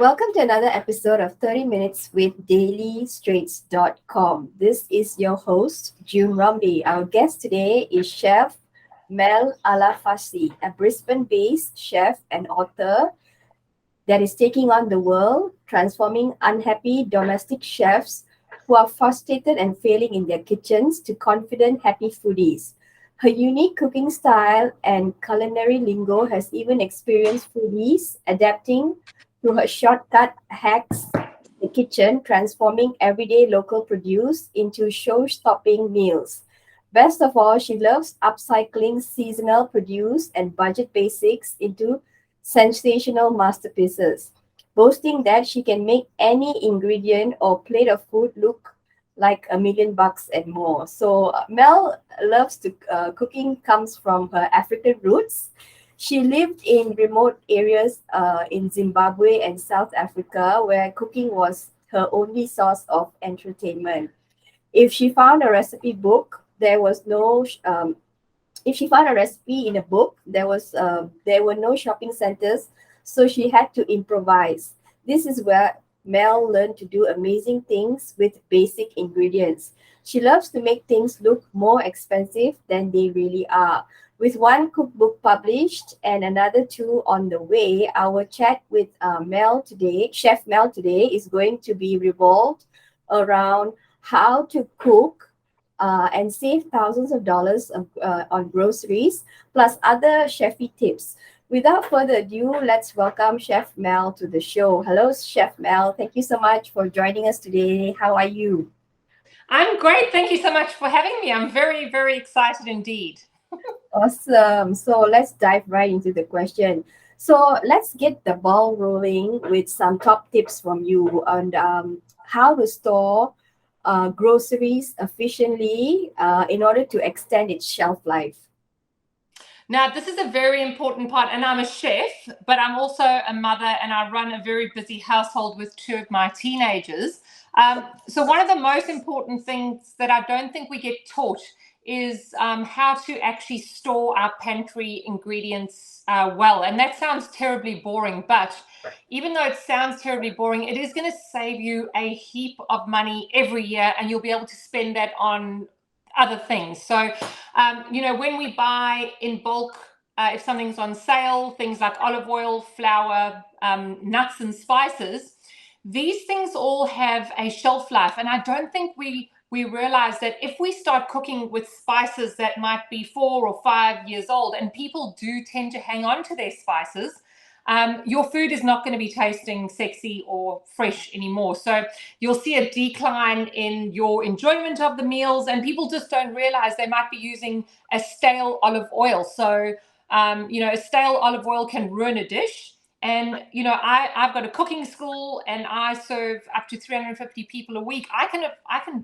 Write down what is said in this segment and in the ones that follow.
Welcome to another episode of 30 Minutes with DailyStraits.com. This is your host, June Ramli. Our guest today is Chef Mel Alafaci, a Brisbane-based chef and author that is taking on the world, transforming unhappy domestic chefs who are frustrated and failing in their kitchens to confident, happy foodies. Her unique cooking style and culinary lingo has even experienced foodies adapting to her shortcut hacks in the kitchen, transforming everyday local produce into show-stopping meals. Best of all, she loves upcycling seasonal produce and budget basics into sensational masterpieces, boasting that she can make any ingredient or plate of food look like $1 million and more. So Mel loves to cooking comes from her African roots. She lived in remote areas in Zimbabwe and South Africa, where cooking was her only source of entertainment. If she found a recipe book, there was no if she found a recipe in a book, there were no shopping centers, so she had to improvise. This is where Mel learned to do amazing things with basic ingredients. She loves to make things look more expensive than they really are. With one cookbook published and another two on the way, our chat with Chef Mel today, is going to be revolved around how to cook and save thousands of dollars on groceries, plus other chefy tips. Without further ado, let's welcome Chef Mel to the show. Hello, Chef Mel. Thank you so much for joining us today. How are you? I'm great. Thank you so much for having me. I'm very, very excited indeed. Awesome. So let's dive right into the question. So let's get the ball rolling with some top tips from you on how to store groceries efficiently in order to extend its shelf life. Now, this is a very important part, and I'm a chef, but I'm also a mother, and I run a very busy household with two of my teenagers. So one of the most important things that I don't think we get taught is how to actually store our pantry ingredients well. And that sounds terribly boring, but even though it sounds terribly boring, it is going to save you a heap of money every year, and you'll be able to spend that on other things. So, when we buy in bulk, if something's on sale, things like olive oil, flour, nuts and spices, these things all have a shelf life. And I don't think we realize that if we start cooking with spices that might be 4 or 5 years old, and people do tend to hang on to their spices, your food is not going to be tasting sexy or fresh anymore. So you'll see a decline in your enjoyment of the meals, and people just don't realize they might be using a stale olive oil. So, a stale olive oil can ruin a dish. And, I've got a cooking school, and I serve up to 350 people a week. I can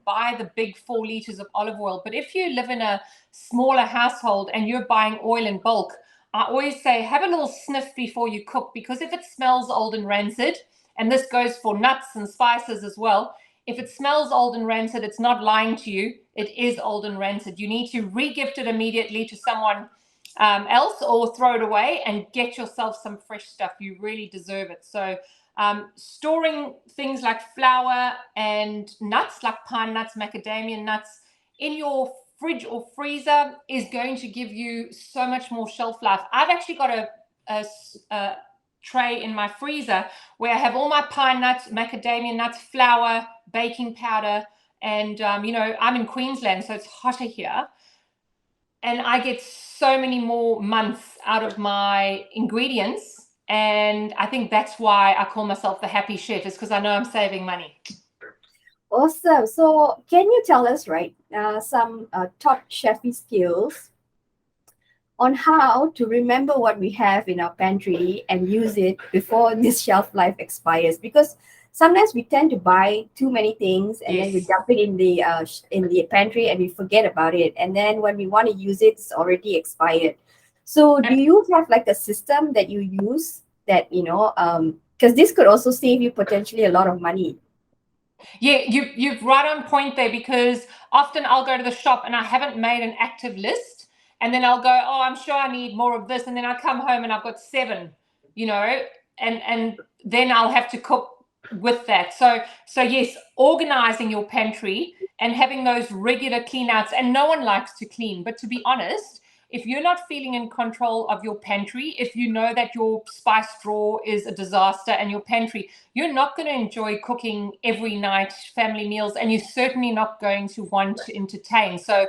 buy the big 4 liters of olive oil. But if you live in a smaller household and you're buying oil in bulk, I always say, have a little sniff before you cook, because if it smells old and rancid, and this goes for nuts and spices as well, if it smells old and rancid, it's not lying to you. It is old and rancid. You need to re-gift it immediately to someone else, or throw it away and get yourself some fresh stuff. You really deserve it. So storing things like flour and nuts, like pine nuts, macadamia nuts, in your fridge or freezer is going to give you so much more shelf life. I've actually got a tray in my freezer where I have all my pine nuts, macadamia nuts, flour, baking powder, and I'm in Queensland, so it's hotter here, and I get so many more months out of my ingredients. And I think that's why I call myself the happy chef, is because I know I'm saving money. Awesome. So, can you tell us, some top chefy skills on how to remember what we have in our pantry and use it before this shelf life expires? Because sometimes we tend to buy too many things, and then we Yes. dump it in the pantry and we forget about it. And then when we want to use it, it's already expired. So, do you have like a system that you use that because this could also save you potentially a lot of money? Yeah, you've right on point there, because often I'll go to the shop and I haven't made an active list, and then I'll go, oh, I'm sure I need more of this, and then I come home and I've got 7, you know. and then I'll have to cook with that. So yes, organizing your pantry and having those regular clean outs. And no one likes to clean, but to be honest, if you're not feeling in control of your pantry, if you know that your spice drawer is a disaster and your pantry, you're not going to enjoy cooking every night family meals, and you're certainly not going to want to entertain. So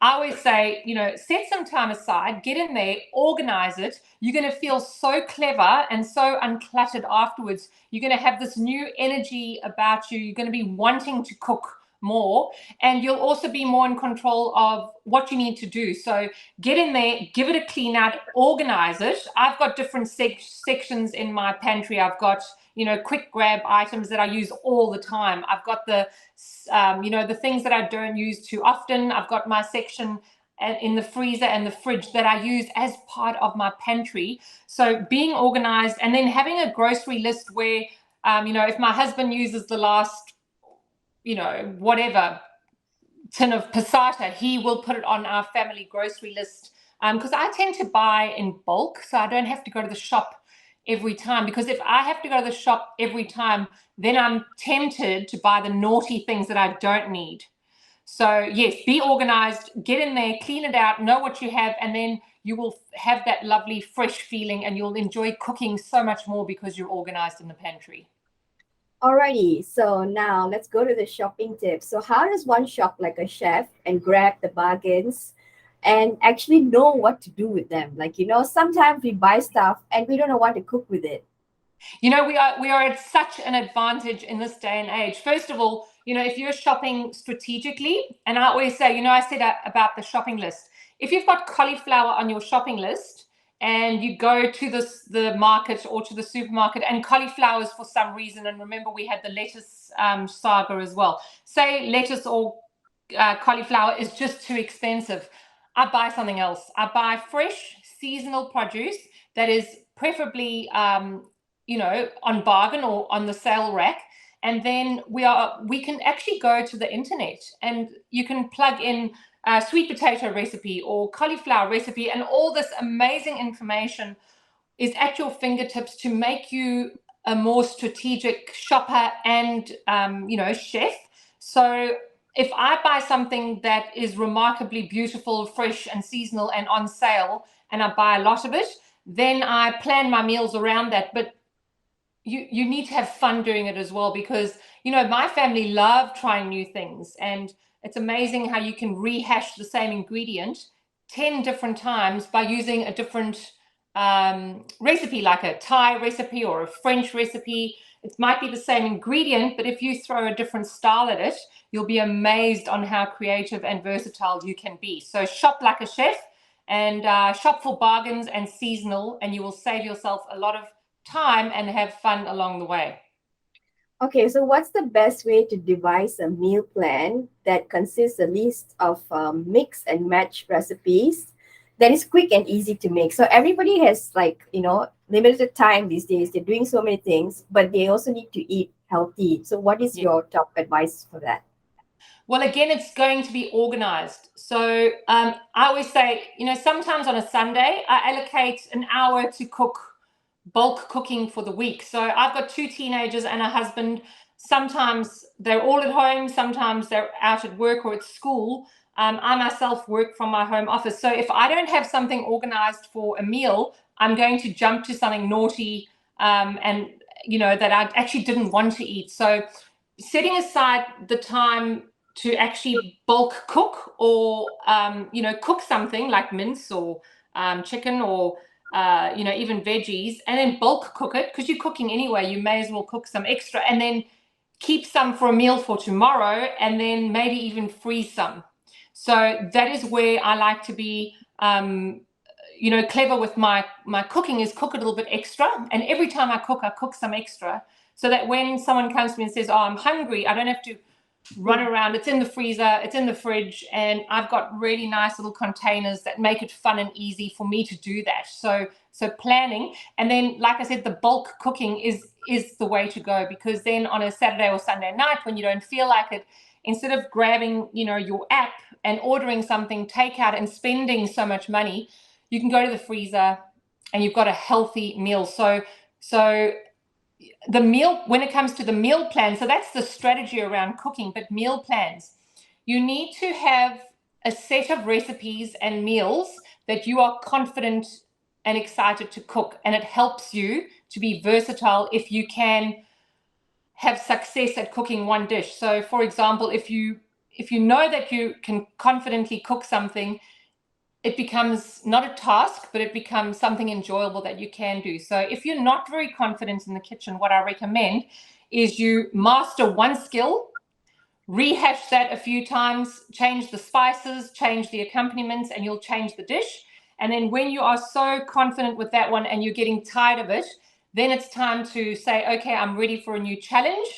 I always say, set some time aside, get in there, organize it. You're going to feel so clever and so uncluttered afterwards. You're going to have this new energy about you. You're going to be wanting to cook more, and you'll also be more in control of what you need to do. So get in there, give it a clean out, organize it. I've got different sections in my pantry. I've got quick grab items that I use all the time. I've got the the things that I don't use too often. I've got my section in the freezer and the fridge that I use as part of my pantry. So being organized, and then having a grocery list where if my husband uses the last whatever tin of passata, he will put it on our family grocery list, because I tend to buy in bulk, so I don't have to go to the shop every time. Because if I have to go to the shop every time, then I'm tempted to buy the naughty things that I don't need. So yes, be organized, get in there, clean it out, know what you have, and then you will have that lovely fresh feeling, and you'll enjoy cooking so much more because you're organized in the pantry. Alrighty, so now let's go to the shopping tips. So how does one shop like a chef and grab the bargains and actually know what to do with them? Like, sometimes we buy stuff and we don't know what to cook with it. We are at such an advantage in this day and age. First of all, if you're shopping strategically, and I always say, I said about the shopping list. If you've got cauliflower on your shopping list, and you go to the market or to the supermarket, and cauliflowers for some reason, and remember we had the lettuce saga as well. Say lettuce or cauliflower is just too expensive. I buy something else. I buy fresh seasonal produce that is preferably on bargain or on the sale rack. And then we can actually go to the internet, and you can plug in sweet potato recipe or cauliflower recipe, and all this amazing information is at your fingertips to make you a more strategic shopper and chef. So if I buy something that is remarkably beautiful, fresh and seasonal and on sale, and I buy a lot of it, then I plan my meals around that. But you need to have fun doing it as well, because my family love trying new things, and it's amazing how you can rehash the same ingredient 10 different times by using a different recipe, like a Thai recipe or a French recipe. It might be the same ingredient, but if you throw a different style at it, you'll be amazed on how creative and versatile you can be. So shop like a chef, and shop for bargains and seasonal, and you will save yourself a lot of time and have fun along the way. Okay, so what's the best way to devise a meal plan that consists a list of mix and match recipes that is quick and easy to make? So everybody has limited time these days. They're doing so many things, but they also need to eat healthy. So what is your top advice for that? Well, again, it's going to be organized. So I always say, sometimes on a Sunday, I allocate an hour to cook bulk cooking for the week. So I've got 2 teenagers and a husband. Sometimes they're all at home, sometimes they're out at work or at school. I myself work from my home office. So if I don't have something organized for a meal, I'm going to jump to something naughty and that I actually didn't want to eat. So setting aside the time to actually bulk cook, or cook something like mince or chicken, or even veggies, and then bulk cook it, because you're cooking anyway. You may as well cook some extra and then keep some for a meal for tomorrow, and then maybe even freeze some. So that is where I like to be clever with my cooking, is cook a little bit extra. And every time I cook some extra, so that when someone comes to me and says, oh, I'm hungry, I don't have to run around. It's in the freezer, it's in the fridge, and I've got really nice little containers that make it fun and easy for me to do that. So planning, and then, like I said, the bulk cooking is the way to go, because then on a Saturday or Sunday night when you don't feel like it, instead of grabbing your app and ordering something takeout and spending so much money, you can go to the freezer and you've got a healthy meal. So So the meal, when it comes to the meal plan, so that's the strategy around cooking, but meal plans, you need to have a set of recipes and meals that you are confident and excited to cook, and it helps you to be versatile if you can have success at cooking one dish. So for example, if you know that you can confidently cook something, it becomes not a task, but it becomes something enjoyable that you can do. So if you're not very confident in the kitchen, what I recommend is you master one skill, rehash that a few times, change the spices, change the accompaniments, and you'll change the dish. And then when you are so confident with that one and you're getting tired of it, then it's time to say, okay, I'm ready for a new challenge.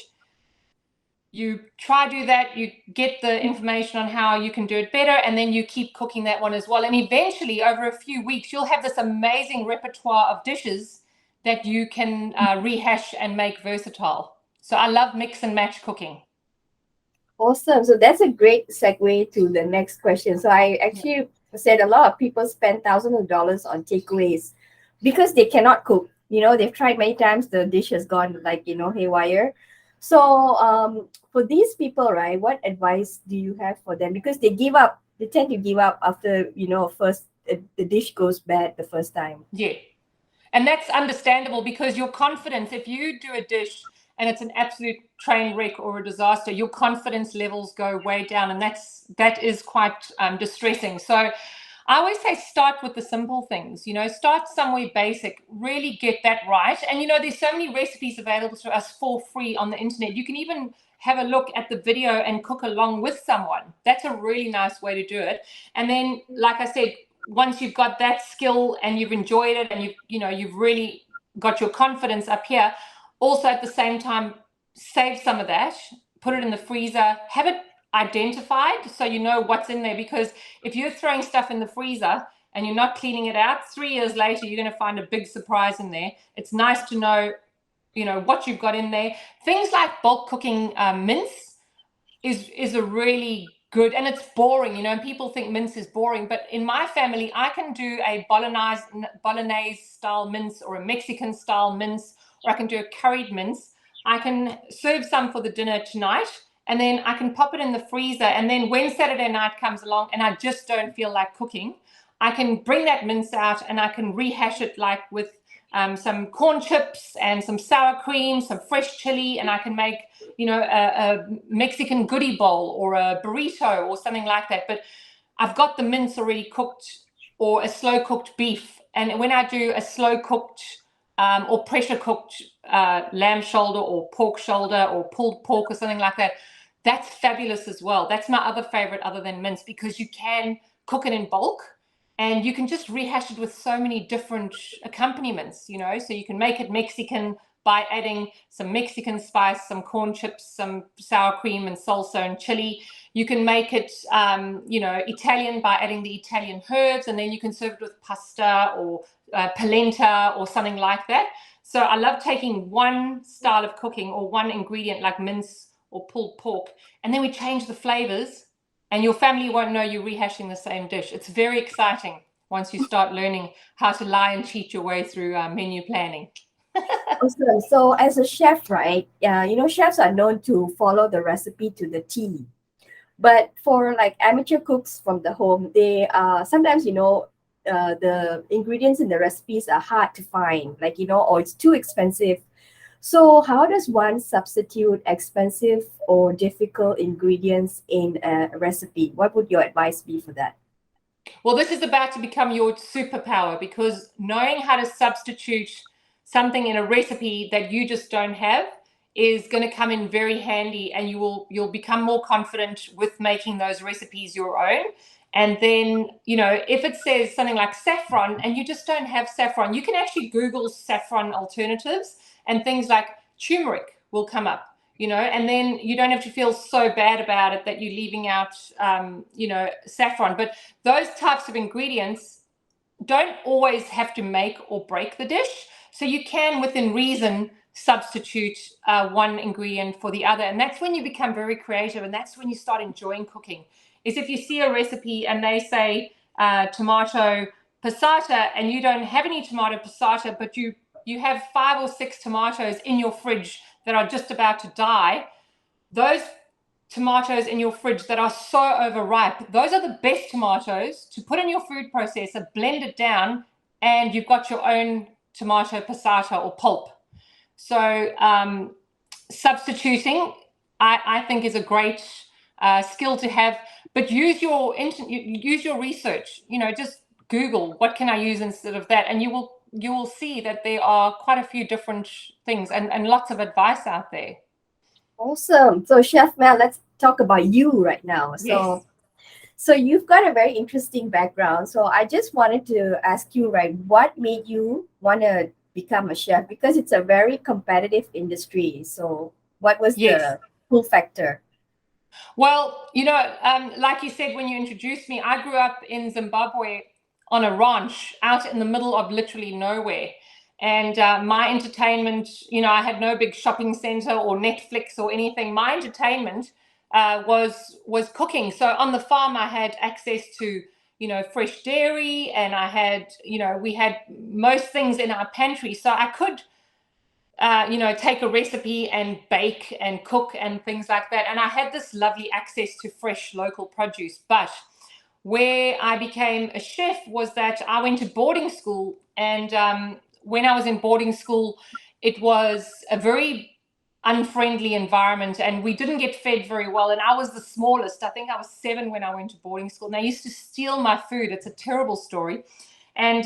You try do that, you get the information on how you can do it better, and then you keep cooking that one as well. And eventually, over a few weeks, you'll have this amazing repertoire of dishes that you can rehash and make versatile. So I love mix and match cooking. Awesome. So that's a great segue to the next question. So I actually said a lot of people spend thousands of dollars on takeaways because they cannot cook. They've tried many times, the dish has gone haywire. So for these people, right, what advice do you have for them? Because they tend to give up after, first the dish goes bad the first time. Yeah. And that's understandable because your confidence, if you do a dish and it's an absolute train wreck or a disaster, your confidence levels go way down, and that is quite distressing. So I always say start with the simple things, start somewhere basic, really get that right. And, there's so many recipes available to us for free on the internet. You can even have a look at the video and cook along with someone. That's a really nice way to do it. And then, like I said, once you've got that skill and you've enjoyed it and you've really got your confidence up here, also at the same time, save some of that, put it in the freezer, have it identified so you know what's in there. Because if you're throwing stuff in the freezer and you're not cleaning it out, 3 years later, you're going to find a big surprise in there. It's nice to know, what you've got in there. Things like bulk cooking mince is a really good, and it's boring, and people think mince is boring, but in my family, I can do a bolognese style mince or a Mexican style mince, or I can do a curried mince. I can serve some for the dinner tonight, and then I can pop it in the freezer, and then when Saturday night comes along and I just don't feel like cooking, I can bring that mince out and I can rehash it like with some corn chips and some sour cream, some fresh chili, and I can make, a Mexican goodie bowl or a burrito or something like that. But I've got the mince already cooked, or a slow cooked beef. And when I do a slow cooked or pressure cooked lamb shoulder or pork shoulder or pulled pork or something like that, that's fabulous as well. That's my other favorite other than mince, because you can cook it in bulk. And you can just rehash it with so many different accompaniments, so you can make it Mexican by adding some Mexican spice, some corn chips, some sour cream and salsa and chili. You can make it, Italian by adding the Italian herbs, and then you can serve it with pasta or polenta or something like that. So I love taking one style of cooking or one ingredient like mince or pulled pork, and then we change the flavors. And your family won't know you're rehashing the same dish. It's very exciting once you start learning how to lie and cheat your way through menu planning. Awesome. So as a chef, right, chefs are known to follow the recipe to the T. But for like amateur cooks from the home, they sometimes, the ingredients in the recipes are hard to find, or it's too expensive. So how does one substitute expensive or difficult ingredients in a recipe? What would your advice be for that? Well, this is about to become your superpower, because knowing how to substitute something in a recipe that you just don't have is going to come in very handy, and you'll become more confident with making those recipes your own. And then, if it says something like saffron and you just don't have saffron, you can actually Google saffron alternatives, and things like turmeric will come up, and then you don't have to feel so bad about it that you're leaving out, saffron. But those types of ingredients don't always have to make or break the dish. So you can, within reason, substitute one ingredient for the other. And that's when you become very creative, and that's when you start enjoying cooking. Is if you see a recipe and they say tomato passata, and you don't have any tomato passata, but you you have 5 or 6 tomatoes in your fridge that are just about to die. Those tomatoes in your fridge that are so overripe, those are the best tomatoes to put in your food processor, blend it down, and you've got your own tomato passata or pulp. So substituting, I think, is a great skill to have. But use your research. Just Google what can I use instead of that, and you will see that there are quite a few different things and lots of advice out there. Awesome. So Chef Mel, let's talk about you right now. Yes. So you've got a very interesting background. So I just wanted to ask you, right, what made you want to become a chef? Because it's a very competitive industry. So what was Yes. the pull factor? Well, like you said when you introduced me, I grew up in Zimbabwe on a ranch out in the middle of literally nowhere. And my entertainment, I had no big shopping center or Netflix or anything. My entertainment was cooking. So on the farm, I had access to, fresh dairy, and I had, we had most things in our pantry. So I could take a recipe and bake and cook and things like that. And I had this lovely access to fresh local produce. But where I became a chef was that I went to boarding school. And when I was in boarding school, it was a very unfriendly environment, and we didn't get fed very well. And I was the smallest. I think I was 7 when I went to boarding school. And they used to steal my food. It's a terrible story. And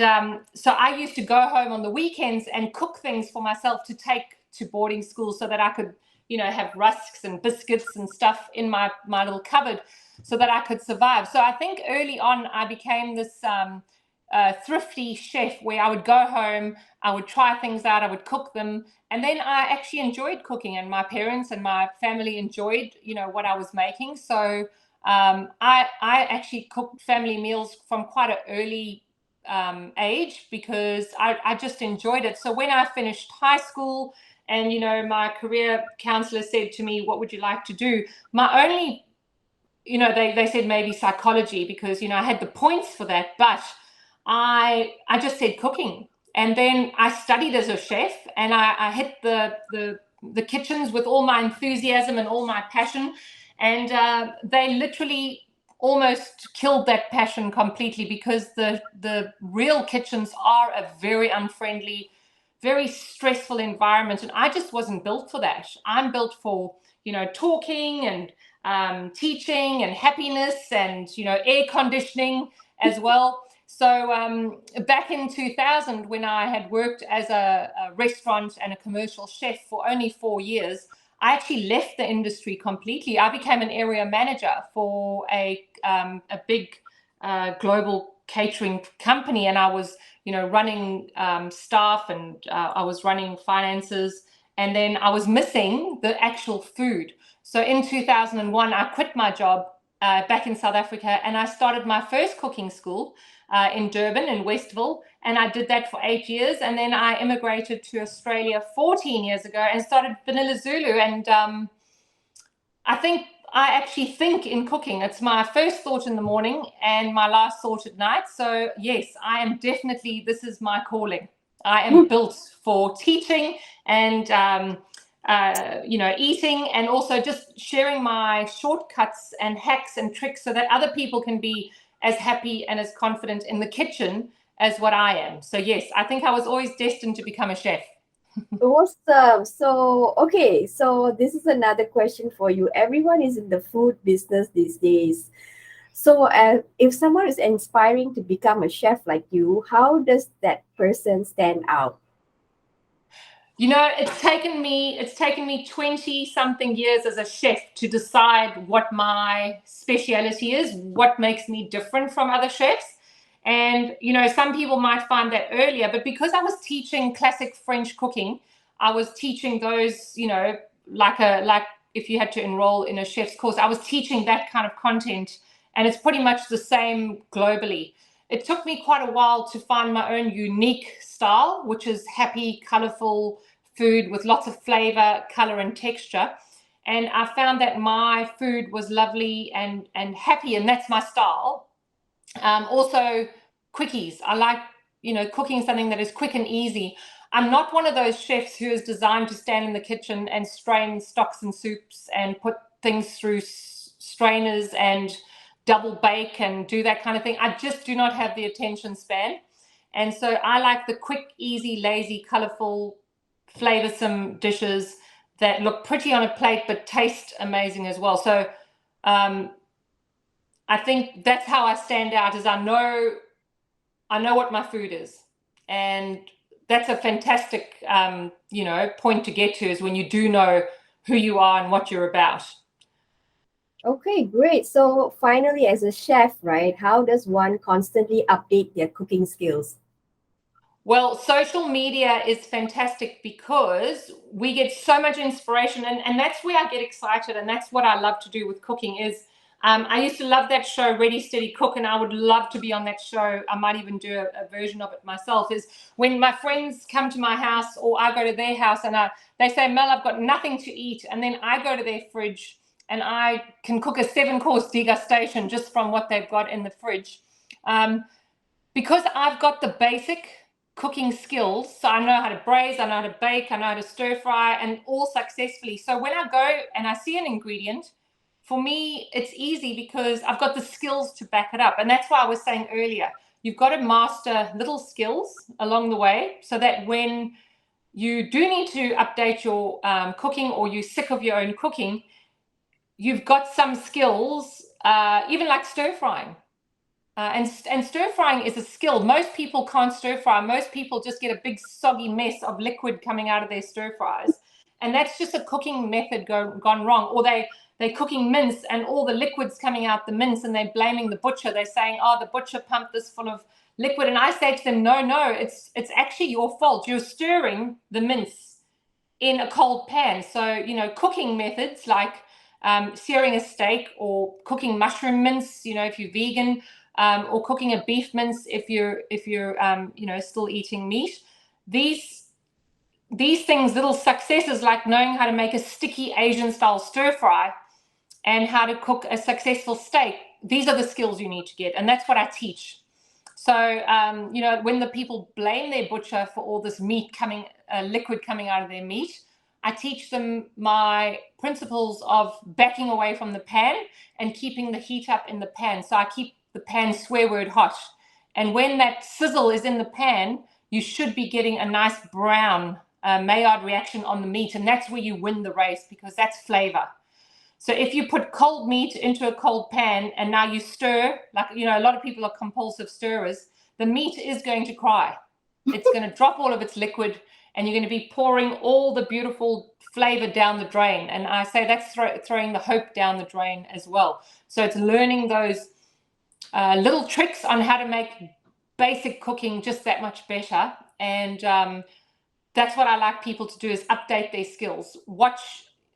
so I used to go home on the weekends and cook things for myself to take to boarding school so that I could, have rusks and biscuits and stuff in my little cupboard so that I could survive. So I think early on I became this thrifty chef where I would go home, I would try things out, I would cook them. And then I actually enjoyed cooking, and my parents and my family enjoyed, what I was making. So I actually cooked family meals from quite an early age because I just enjoyed it. So when I finished high school and, my career counselor said to me, what would you like to do? My only, they said maybe psychology because, I had the points for that, but I just said cooking. And then I studied as a chef, and I hit the kitchens with all my enthusiasm and all my passion. And they literally almost killed that passion completely because the real kitchens are a very unfriendly, very stressful environment. And I just wasn't built for that. I'm built for, talking and teaching and happiness and, air conditioning as well. So back in 2000, when I had worked as a restaurant and a commercial chef for only 4 years, I actually left the industry completely. I became an area manager for a big global catering company, and I was, running staff, and I was running finances, and then I was missing the actual food. So in 2001, I quit my job back in South Africa, and I started my first cooking school in Durban, in Westville, and I did that for 8 years. And then I immigrated to Australia 14 years ago and started Vanilla Zulu. And I actually think in cooking. It's my first thought in the morning and my last thought at night. So yes, I am definitely, this is my calling. I am built for teaching and eating, and also just sharing my shortcuts and hacks and tricks so that other people can be as happy and as confident in the kitchen as what I am. So yes, I think I was always destined to become a chef. Awesome. So, okay, so this is another question for you. Everyone is in the food business these days. So, if someone is inspiring to become a chef like you, how does that person stand out? It's taken me 20 something years as a chef to decide what my speciality is, what makes me different from other chefs. And, some people might find that earlier, but because I was teaching classic French cooking, I was teaching those, like if you had to enroll in a chef's course, I was teaching that kind of content, and it's pretty much the same globally. It took me quite a while to find my own unique style, which is happy, colorful food with lots of flavor, color, and texture. And I found that my food was lovely and happy, and that's my style. Also, quickies. I like, cooking something that is quick and easy. I'm not one of those chefs who is designed to stand in the kitchen and strain stocks and soups and put things through strainers and double bake and do that kind of thing. I just do not have the attention span. And so I like the quick, easy, lazy, colorful, flavorsome dishes that look pretty on a plate but taste amazing as well. So I think that's how I stand out, is I know what my food is. And that's a fantastic point to get to, is when you do know who you are and what you're about. Okay, great. So finally, as a chef, right, how does one constantly update their cooking skills? Well, social media is fantastic because we get so much inspiration, and that's where I get excited, and that's what I love to do with cooking is I used to love that show, Ready, Steady, Cook, and I would love to be on that show. I might even do a version of it myself, is when my friends come to my house or I go to their house and they say, Mel, I've got nothing to eat. And then I go to their fridge and I can cook a 7-course degustation just from what they've got in the fridge. Because I've got the basic cooking skills, so I know how to braise, I know how to bake, I know how to stir fry, and all successfully. So when I go and I see an ingredient, for me, it's easy because I've got the skills to back it up. And that's why I was saying earlier, you've got to master little skills along the way so that when you do need to update your cooking, or you're sick of your own cooking, you've got some skills, even like stir frying. And stir frying is a skill. Most people can't stir fry. Most people just get a big soggy mess of liquid coming out of their stir fries. And that's just a cooking method gone wrong. Or they're cooking mince and all the liquid's coming out the mince and they're blaming the butcher. They're saying, oh, the butcher pumped this full of liquid. And I say to them, no, it's actually your fault. You're stirring the mince in a cold pan. So, cooking methods like searing a steak, or cooking mushroom mince, if you're vegan, or cooking a beef mince if you're still eating meat. These things, little successes like knowing how to make a sticky Asian style stir fry and how to cook a successful steak, these are the skills you need to get, and that's what I teach. So when the people blame their butcher for all this meat liquid coming out of their meat, I teach them my principles of backing away from the pan and keeping the heat up in the pan. So I keep the pan swear word hot. And when that sizzle is in the pan, you should be getting a nice brown Maillard reaction on the meat. And that's where you win the race, because that's flavor. So if you put cold meat into a cold pan and now you stir, like, a lot of people are compulsive stirrers, the meat is going to cry. It's going to drop all of its liquid and you're going to be pouring all the beautiful flavor down the drain. And I say that's throwing the hope down the drain as well. So it's learning those little tricks on how to make basic cooking just that much better. And that's what I like people to do, is update their skills. Watch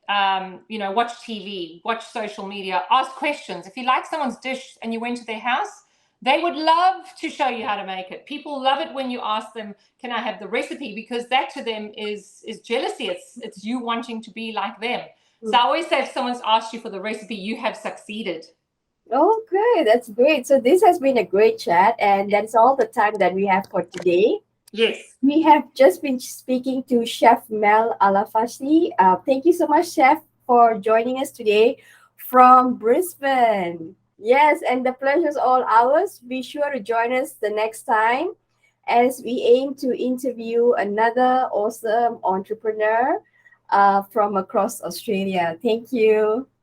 TV, watch social media, ask questions. If you like someone's dish and you went to their house, they would love to show you how to make it. People love it when you ask them, can I have the recipe? Because that to them is jealousy. It's you wanting to be like them. So I always say, if someone's asked you for the recipe, you have succeeded. Okay, that's great. So this has been a great chat, and that's all the time that we have for today. Yes. We have just been speaking to Chef Mel Alafaci. Thank you so much, Chef, for joining us today from Brisbane. Yes, and the pleasure is all ours. Be sure to join us the next time as we aim to interview another awesome entrepreneur from across Australia. Thank you.